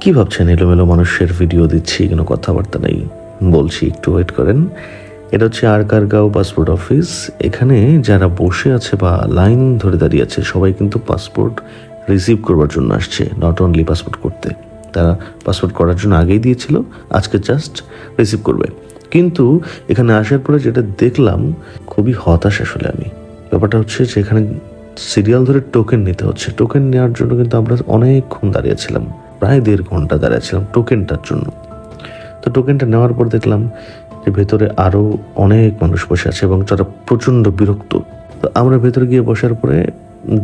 কি ভাবছেন এলোমেলো মানুষের ভিডিও দিচ্ছি, কোনো কথাবার্তা নেই? বলছি, একটু ওয়েট করেন। এটা হচ্ছে আরকারগাঁও পাসপোর্ট অফিস। এখানে যারা বসে আছে বা লাইন ধরে দাঁড়িয়ে আছে সবাই কিন্তু পাসপোর্ট রিসিভ করবার জন্য আসছে, নট অনলি পাসপোর্ট করতে। তারা পাসপোর্ট করার জন্য আগেই দিয়েছিল, আজকে জাস্ট রিসিভ করবে। কিন্তু এখানে আসার পরে যেটা দেখলাম, খুবই হতাশ আসলে আমি। ব্যাপারটা হচ্ছে যে এখানে সিরিয়াল ধরে টোকেন নিতে হচ্ছে। টোকেন নেওয়ার জন্য কিন্তু আমরা অনেকক্ষণ দাঁড়িয়েছিলাম, প্রায় 1.5 ঘন্টা দাঁড়িয়েছিলাম টোকেনটার জন্য। তো টোকেনটা নেওয়ার পর দেখলাম যে ভেতরে আরও অনেক মানুষ বসে আছে এবং তারা প্রচণ্ড বিরক্ত। তো আমরা ভেতরে গিয়ে বসার পরে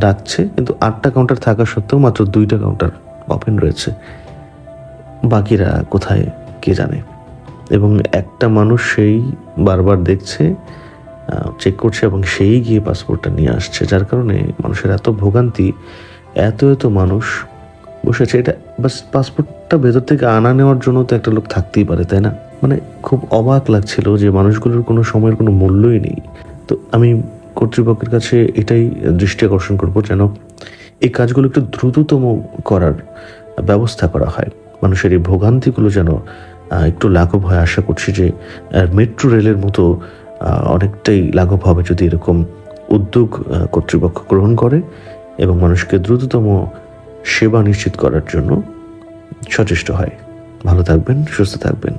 ডাকছে, কিন্তু 8টা কাউন্টার থাকা সত্ত্বেও মাত্র 2টা কাউন্টার ওপেন রয়েছে। বাকিরা কোথায় কে জানে। এবং একটা মানুষ সেই বারবার দেখছে, চেক করছে এবং সেই গিয়ে পাসপোর্টটা নিয়ে আসছে, যার কারণে মানুষের এত ভোগান্তি। এত মানুষ বসেছে, এটা বাস পাসপোর্টটা ভেতর থেকে আনা নেওয়ার জন্য তো একটা লোক থাকতেই পারে, তাই না? মানে খুব অবাক লাগছিল যে মানুষগুলোর কোনো সময়ের কোনো মূল্যই নেই। তো আমি কর্তৃপক্ষের কাছে এটাই দৃষ্টি আকর্ষণ করবো, যেন এই কাজগুলো একটু দ্রুততম করার ব্যবস্থা করা হয়। মানুষের এই ভোগান্তিগুলো যেন একটু লাঘব হয়। আশা করছি যে মেট্রো রেলের মতো অনেকটাই লাঘব হবে যদি এরকম উদ্যোগ কর্তৃপক্ষ গ্রহণ করে এবং মানুষকে দ্রুততম সেবা নিশ্চিত করার জন্য সচেষ্ট হয়। ভালো থাকবেন, সুস্থ থাকবেন।